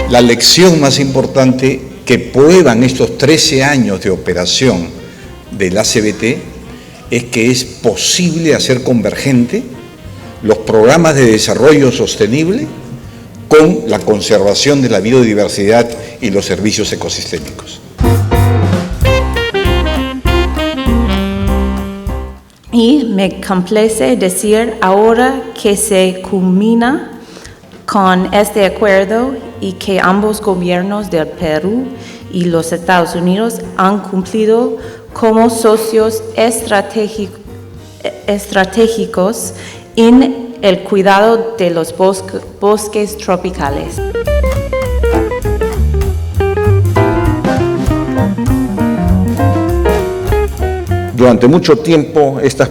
La lección más importante que prueban estos 13 años de operación del ACBT es que es posible hacer convergente los programas de desarrollo sostenible con la conservación de la biodiversidad y los servicios ecosistémicos. Y me complace decir ahora que se culmina con este acuerdo y que ambos gobiernos del Perú y los Estados Unidos han cumplido como socios estratégicos en el cuidado de los bosques tropicales. Durante mucho tiempo estas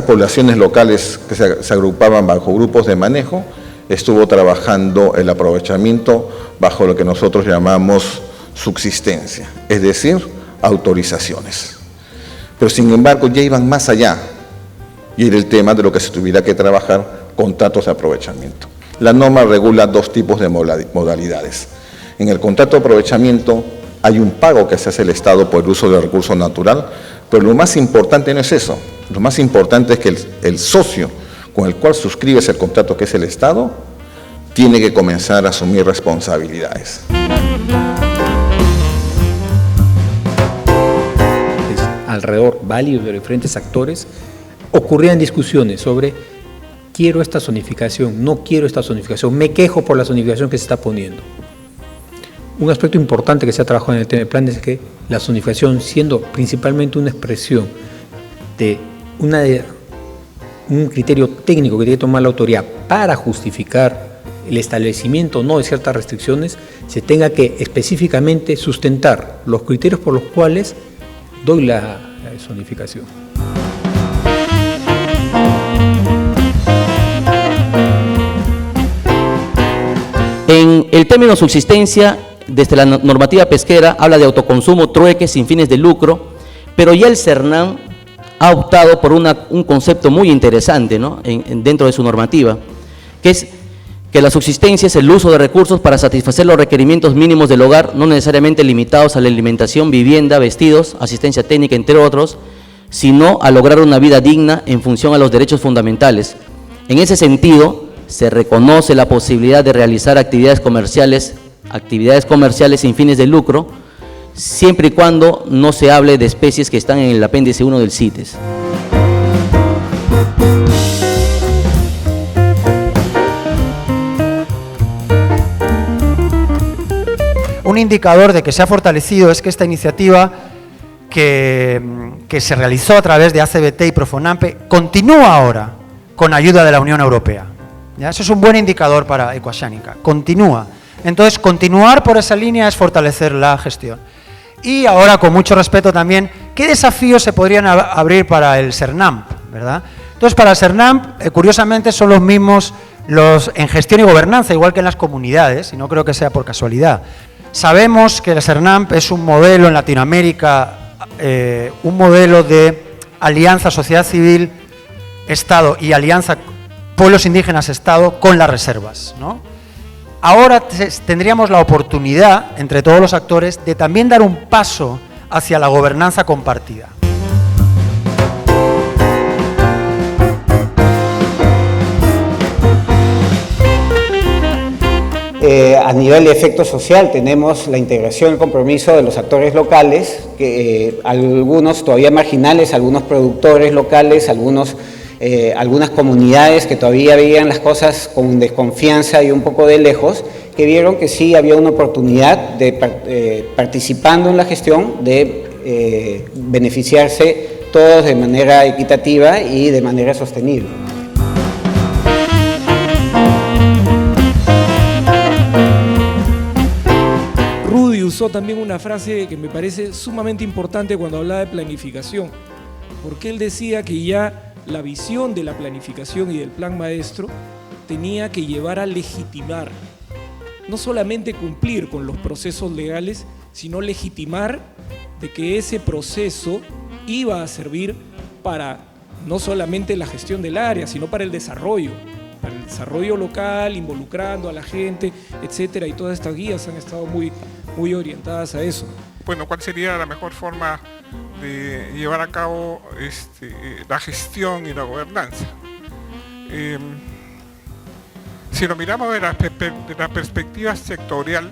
poblaciones locales que se agrupaban bajo grupos de manejo estuvo trabajando el aprovechamiento bajo lo que nosotros llamamos subsistencia, es decir, autorizaciones. Pero sin embargo ya iban más allá y era el tema de lo que se tuviera que trabajar, contratos de aprovechamiento. La norma regula dos tipos de modalidades. En el contrato de aprovechamiento hay un pago que se hace el Estado por el uso del recurso natural, pero lo más importante no es eso, lo más importante es que el socio con el cual suscribes el contrato, que es el Estado, tiene que comenzar a asumir responsabilidades. Alrededor, varios de diferentes actores, ocurrían discusiones sobre quiero esta zonificación, no quiero esta zonificación, me quejo por la zonificación que se está poniendo. Un aspecto importante que se ha trabajado en el tema del plan es que la zonificación, siendo principalmente una expresión de un criterio técnico que tiene que tomar la autoridad para justificar el establecimiento o no de ciertas restricciones, se tenga que específicamente sustentar los criterios por los cuales doy la zonificación. En el término subsistencia, desde la normativa pesquera, habla de autoconsumo, trueque, sin fines de lucro, pero ya el CERNAM ha optado por un concepto muy interesante, ¿no? Dentro de su normativa, que es que la subsistencia es el uso de recursos para satisfacer los requerimientos mínimos del hogar, no necesariamente limitados a la alimentación, vivienda, vestidos, asistencia técnica, entre otros, sino a lograr una vida digna en función a los derechos fundamentales. En ese sentido, se reconoce la posibilidad de realizar actividades comerciales sin fines de lucro, siempre y cuando no se hable de especies que están en el apéndice 1 del CITES. Un indicador de que se ha fortalecido es que esta iniciativa que se realizó a través de ACBT y Profonampe continúa ahora con ayuda de la Unión Europea. ¿Ya? Eso es un buen indicador para Ecoxánica, continúa. Entonces, continuar por esa línea es fortalecer la gestión. Y ahora, con mucho respeto también, ¿qué desafíos se podrían abrir para el CERNAMP? ¿Verdad? Entonces, para el CERNAMP, curiosamente, son los mismos en gestión y gobernanza, igual que en las comunidades, y no creo que sea por casualidad. Sabemos que el CERNAMP es un modelo en Latinoamérica, un modelo de alianza sociedad civil, Estado y alianza pueblos indígenas, Estado, con las reservas, ¿no? Ahora tendríamos la oportunidad, entre todos los actores, de también dar un paso hacia la gobernanza compartida. A nivel de efecto social tenemos la integración y el compromiso de los actores locales, que algunos todavía marginales, algunos productores locales, algunas comunidades que todavía veían las cosas con desconfianza y un poco de lejos, que vieron que sí había una oportunidad de participando en la gestión de beneficiarse todos de manera equitativa y de manera sostenible. Rudy usó también una frase que me parece sumamente importante cuando hablaba de planificación, porque él decía que ya la visión de la planificación y del plan maestro tenía que llevar a legitimar, no solamente cumplir con los procesos legales, sino legitimar de que ese proceso iba a servir para no solamente la gestión del área, sino para el desarrollo desarrollo local, involucrando a la gente, etcétera, y todas estas guías han estado muy orientadas a eso. Bueno, ¿cuál sería la mejor forma de llevar a cabo la gestión y la gobernanza? Si lo miramos de la perspectiva sectorial,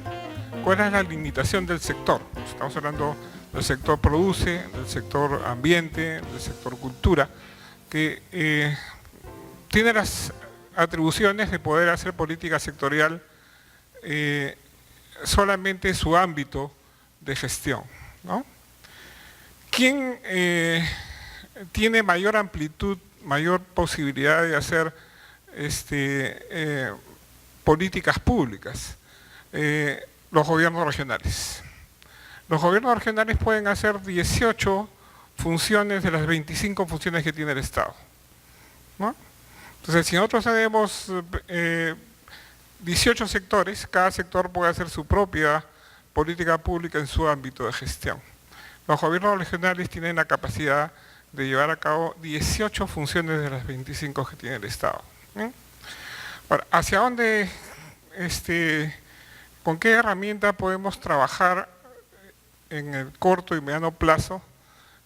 ¿cuál es la limitación del sector? Estamos hablando del sector produce, del sector ambiente, del sector cultura, que tiene las atribuciones de poder hacer política sectorial solamente su ámbito de gestión, ¿no? ¿Quién tiene mayor amplitud, mayor posibilidad de hacer políticas públicas? Los gobiernos regionales. Los gobiernos regionales pueden hacer 18 funciones de las 25 funciones que tiene el Estado, ¿no? Entonces, si nosotros tenemos 18 sectores, cada sector puede hacer su propia política pública en su ámbito de gestión. Los gobiernos regionales tienen la capacidad de llevar a cabo 18 funciones de las 25 que tiene el Estado. Ahora, ¿hacia dónde, con qué herramienta podemos trabajar en el corto y mediano plazo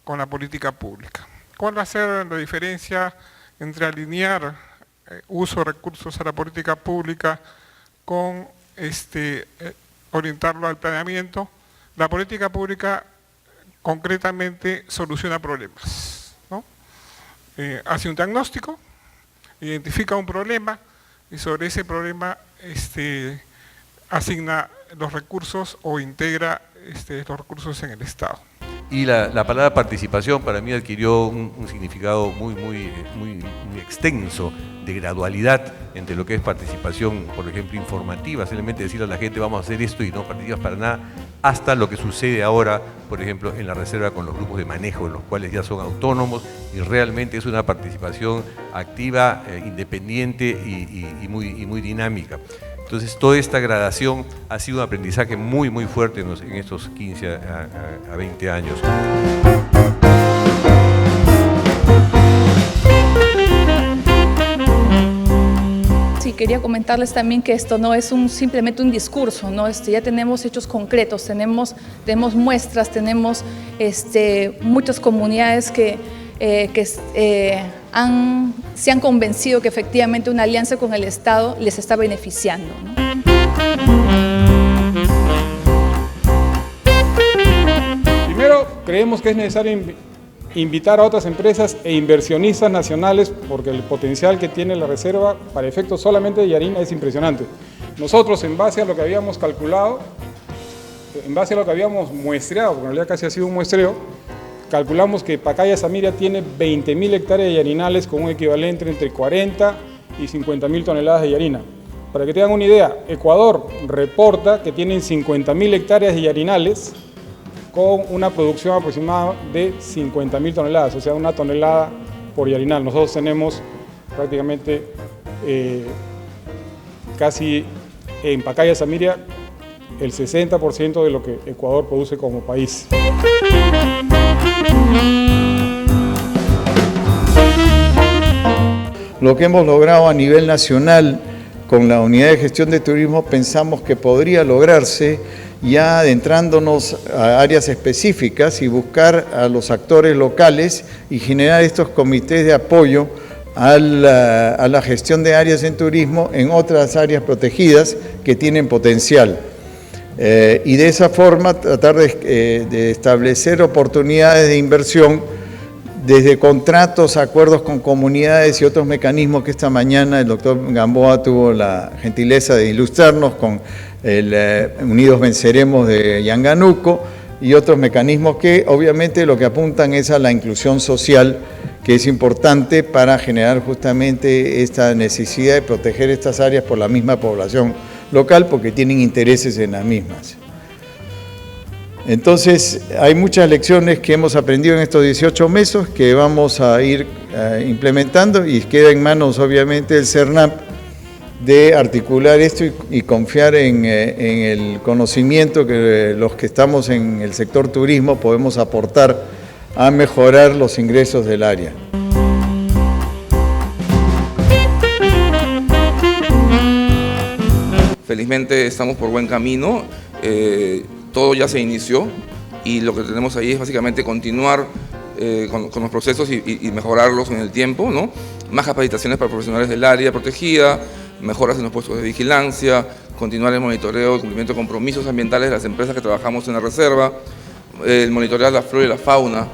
con la política pública? ¿Cuál va a ser la diferencia entre alinear uso de recursos a la política pública con orientarlo al planeamiento? La política pública concretamente soluciona problemas, ¿no? Hace un diagnóstico, identifica un problema y sobre ese problema asigna los recursos o integra los recursos en el Estado. Y la palabra participación para mí adquirió un significado muy extenso, de gradualidad entre lo que es participación, por ejemplo, informativa, simplemente decirle a la gente vamos a hacer esto y no participas para nada, hasta lo que sucede ahora, por ejemplo, en la reserva con los grupos de manejo, en los cuales ya son autónomos y realmente es una participación activa, independiente y muy dinámica. Entonces, toda esta gradación ha sido un aprendizaje muy fuerte en estos 15 a 20 años. Sí, quería comentarles también que esto no es simplemente un discurso, ¿no? Ya tenemos hechos concretos, tenemos muestras, tenemos muchas comunidades que se han convencido que efectivamente una alianza con el Estado les está beneficiando, ¿no? Primero, creemos que es necesario invitar a otras empresas e inversionistas nacionales porque el potencial que tiene la reserva para efectos solamente de Yarina es impresionante. Nosotros, en base a lo que habíamos calculado, en base a lo que habíamos muestreado, porque en realidad casi ha sido un muestreo, calculamos que Pacaya Samiria tiene 20.000 hectáreas de yarinales con un equivalente entre 40 y 50.000 toneladas de yarina. Para que tengan una idea, Ecuador reporta que tienen 50.000 hectáreas de yarinales con una producción aproximada de 50.000 toneladas, o sea, 1 tonelada por yarinal. Nosotros tenemos prácticamente casi en Pacaya Samiria el 60% de lo que Ecuador produce como país. Lo que hemos logrado a nivel nacional con la Unidad de Gestión de Turismo pensamos que podría lograrse ya adentrándonos a áreas específicas y buscar a los actores locales y generar estos comités de apoyo a la gestión de áreas en turismo en otras áreas protegidas que tienen potencial. Y de esa forma tratar de establecer oportunidades de inversión desde contratos, acuerdos con comunidades y otros mecanismos que esta mañana el doctor Gamboa tuvo la gentileza de ilustrarnos con el Unidos Venceremos de Yanganuco y otros mecanismos que obviamente lo que apuntan es a la inclusión social, que es importante para generar justamente esta necesidad de proteger estas áreas por la misma población local porque tienen intereses en las mismas. Entonces, hay muchas lecciones que hemos aprendido en estos 18 meses que vamos a ir implementando y queda en manos, obviamente, del CERNAP de articular esto y confiar en el conocimiento que los que estamos en el sector turismo podemos aportar a mejorar los ingresos del área. Felizmente estamos por buen camino, todo ya se inició y lo que tenemos ahí es básicamente continuar con los procesos y mejorarlos en el tiempo, ¿no? Más capacitaciones para profesionales del área protegida, mejoras en los puestos de vigilancia, continuar el monitoreo y cumplimiento de compromisos ambientales de las empresas que trabajamos en la reserva, el monitorear la flora y la fauna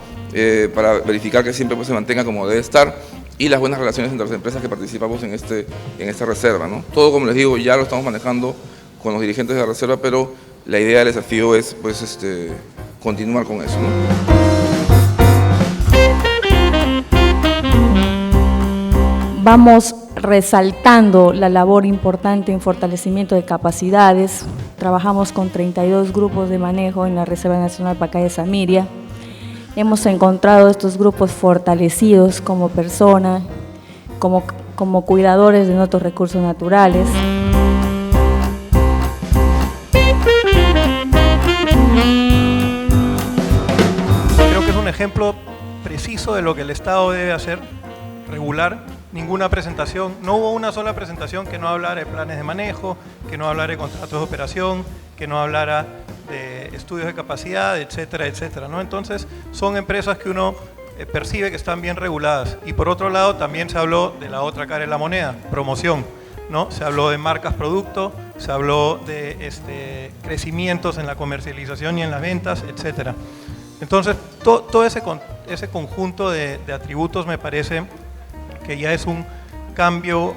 para verificar que siempre pues, se mantenga como debe estar y las buenas relaciones entre las empresas que participamos en esta reserva, ¿no? Todo, como les digo, ya lo estamos manejando con los dirigentes de la reserva, pero la idea del desafío es pues, continuar con eso, ¿no? Vamos resaltando la labor importante en fortalecimiento de capacidades. Trabajamos con 32 grupos de manejo en la Reserva Nacional Pacaya-Samiria. Hemos encontrado estos grupos fortalecidos como personas, como cuidadores de nuestros recursos naturales. Creo que es un ejemplo preciso de lo que el Estado debe hacer, regular. Ninguna presentación, no hubo una sola presentación que no hablara de planes de manejo, que no hablara de contratos de operación, que no hablara de estudios de capacidad, etcétera, etcétera, ¿no? Entonces, son empresas que uno percibe que están bien reguladas. Y por otro lado, también se habló de la otra cara de la moneda, promoción, ¿no? Se habló de marcas producto, se habló de crecimientos en la comercialización y en las ventas, etcétera. Entonces, todo ese conjunto de atributos me parece que ya es un cambio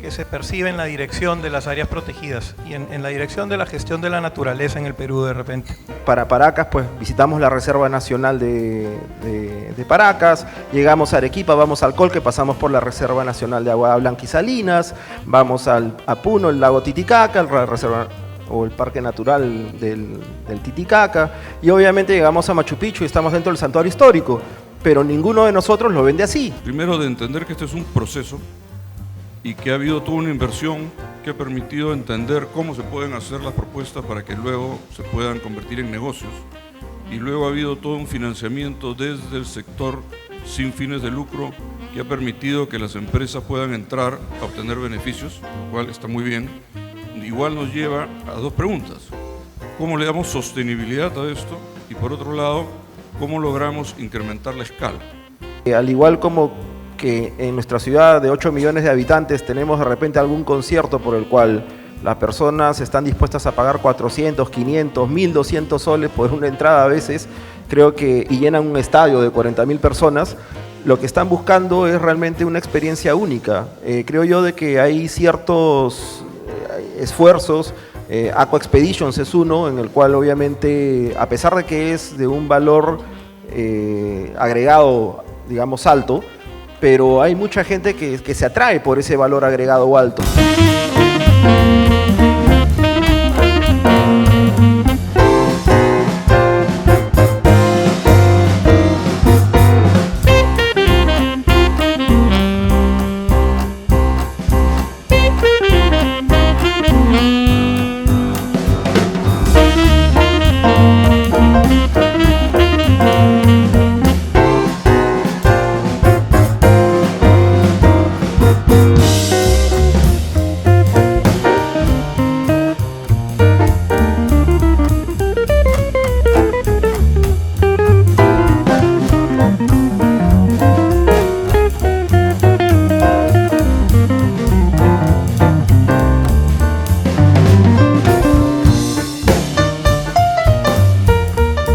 que se percibe en la dirección de las áreas protegidas y en la dirección de la gestión de la naturaleza en el Perú de repente. Para Paracas, pues visitamos la Reserva Nacional de Paracas, llegamos a Arequipa, vamos al Colque, pasamos por la Reserva Nacional de Agua Blanca y Salinas, vamos a Puno, el lago Titicaca, la reserva o el Parque Natural del Titicaca, y obviamente llegamos a Machu Picchu y estamos dentro del santuario histórico. Pero ninguno de nosotros lo vende así. Primero, de entender que este es un proceso y que ha habido toda una inversión que ha permitido entender cómo se pueden hacer las propuestas para que luego se puedan convertir en negocios. Y luego ha habido todo un financiamiento desde el sector sin fines de lucro que ha permitido que las empresas puedan entrar a obtener beneficios, lo cual está muy bien. Igual nos lleva a dos preguntas. ¿Cómo le damos sostenibilidad a esto? Y por otro lado, ¿cómo logramos incrementar la escala? Al igual como que en nuestra ciudad de 8 millones de habitantes tenemos de repente algún concierto por el cual las personas están dispuestas a pagar 400, 500, 1.200 soles por una entrada a veces, creo que, y llenan un estadio de 40.000 personas, lo que están buscando es realmente una experiencia única. Creo yo de que hay ciertos esfuerzos, Aqua Expeditions es uno, en el cual obviamente, a pesar de que es de un valor agregado, digamos, alto, pero hay mucha gente que se atrae por ese valor agregado alto.